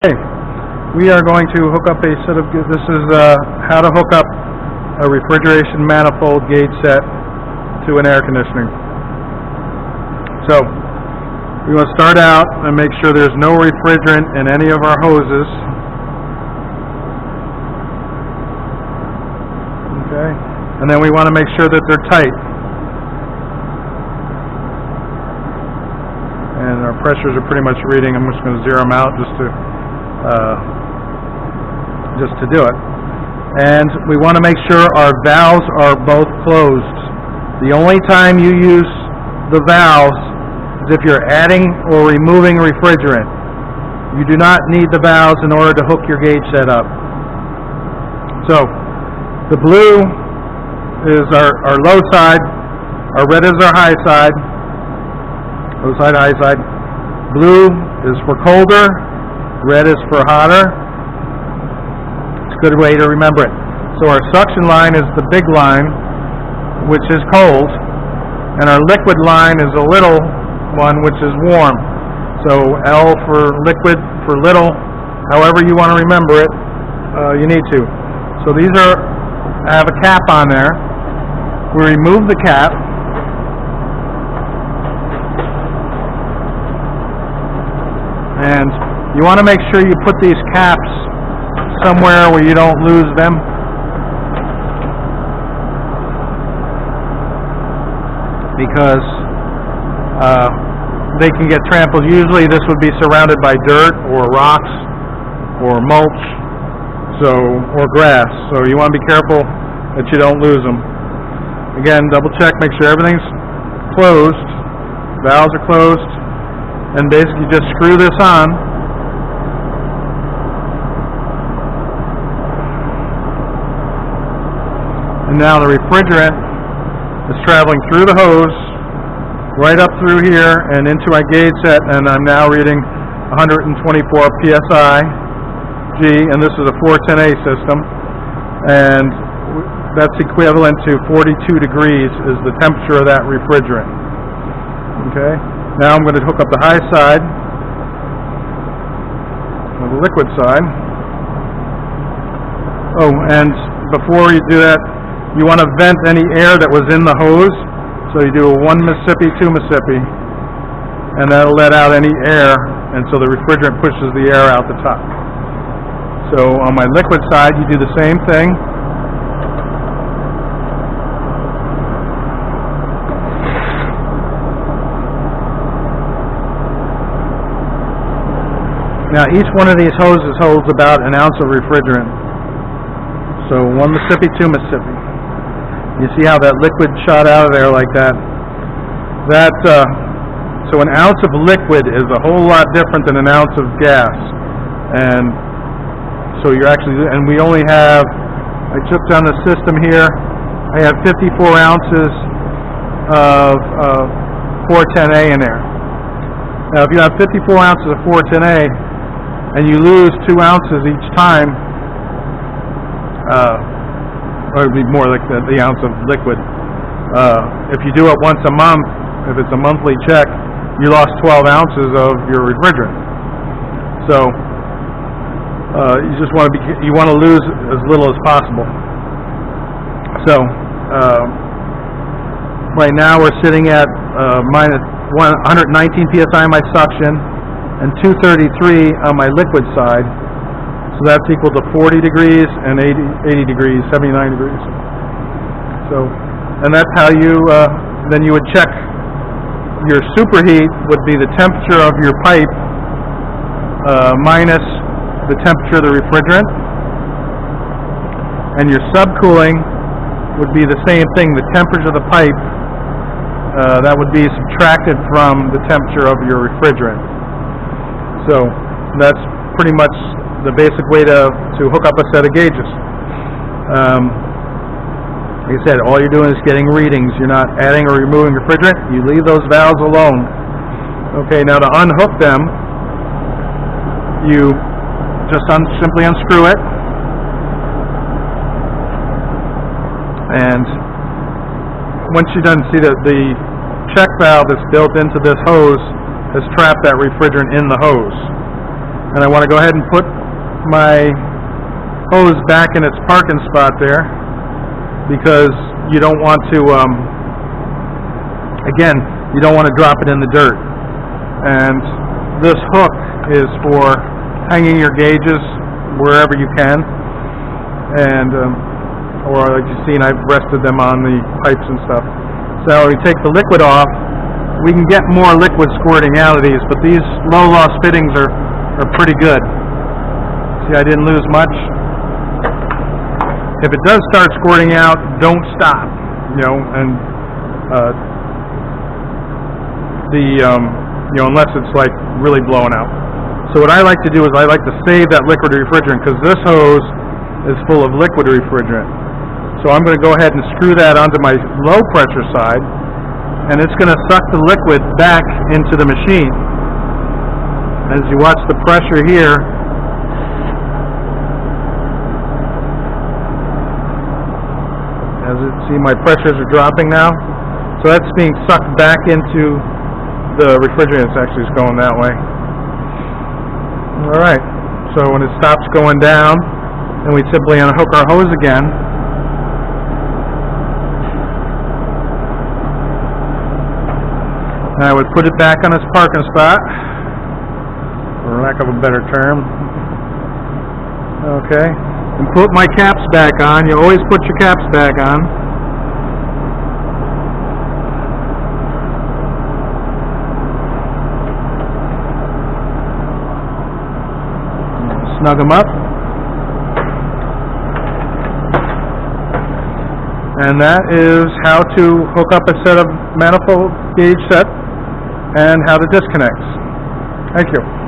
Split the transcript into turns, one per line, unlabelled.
Okay, we are going to hook up a set of, this is how to hook up a refrigeration manifold gauge set to an air conditioning. So, we want to start out and make sure there's no refrigerant in any of our hoses. Okay, and then we want to make sure that they're tight. And our pressures are pretty much reading. I'm just going to zero them out just to do it. And we want to make sure our valves are both closed. The only time you use the valves is if you're adding or removing refrigerant. You do not need the valves in order to hook your gauge set up. So, the blue is our low side, our red is our high side, low side, high side. Blue is for colder, red is for hotter. It's a good way to remember it. So our suction line is the big line, which is cold, and our liquid line is a little one, which is warm. So L for liquid, for little, however you want to remember it, you need to. So these I have a cap on there. We remove the cap. And you want to make sure you put these caps somewhere where you don't lose them. Because they can get trampled. Usually this would be surrounded by dirt or rocks or mulch, or grass. So you want to be careful that you don't lose them. Again, double check, make sure everything's closed, valves are closed, and basically just screw this on. And now the refrigerant is traveling through the hose, right up through here and into my gauge set, and I'm now reading 124 psi G, and this is a 410A system, and that's equivalent to 42 degrees is the temperature of that refrigerant. Okay, now I'm going to hook up the high side, the liquid side. Oh, and before you do that, you want to vent any air that was in the hose. So you do a 1 Mississippi, 2 Mississippi, and that'll let out any air, and so the refrigerant pushes the air out the top. So on my liquid side, you do the same thing. Now each one of these hoses holds about an ounce of refrigerant. So 1 Mississippi, 2 Mississippi. You see how that liquid shot out of there like that? So an ounce of liquid is a whole lot different than an ounce of gas. And so you're actually, and we only have, I took down the system here, I have 54 ounces of 410A in there. Now if you have 54 ounces of 410A and you lose 2 ounces each time, or it would be more like the ounce of liquid. If you do it once a month, if it's a monthly check, you lost 12 ounces of your refrigerant. So you just want to you want to lose as little as possible. So right now we're sitting at minus 119 psi on my suction and 233 on my liquid side. So that's equal to 40 degrees and 80 degrees, 79 degrees. So, and that's how you, then you would check your superheat would be the temperature of your pipe minus the temperature of the refrigerant. And your subcooling would be the same thing, the temperature of the pipe, that would be subtracted from the temperature of your refrigerant. So, that's pretty much the basic way to hook up a set of gauges. Like I said, all you're doing is getting readings. You're not adding or removing refrigerant. You leave those valves alone. Okay, now to unhook them, you just simply unscrew it. And once you're done, see that the check valve that's built into this hose has trapped that refrigerant in the hose. and I want to go ahead and put my hose back in its parking spot there, because you don't want to, again, you don't want to drop it in the dirt. And this hook is for hanging your gauges wherever you can, and or like you've seen, I've rested them on the pipes and stuff. So we take the liquid off. We can get more liquid squirting out of these, but these low loss fittings are pretty good. See, I didn't lose much. If it does start squirting out, don't stop, you know, and unless it's like really blowing out. So what I like to do is I like to save that liquid refrigerant, because this hose is full of liquid refrigerant. So I'm going to go ahead and screw that onto my low pressure side, and it's going to suck the liquid back into the machine. As you watch the pressure here, as you see, my pressures are dropping now. So that's being sucked back into the refrigerant. It's actually just going that way. Alright, so when it stops going down, then we simply unhook our hose again. And I would put it back on its parking spot, for lack of a better term. Okay. And put my caps back on. You always put your caps back on. Snug them up. And that is how to hook up a set of manifold gauge set and how to disconnect. Thank you.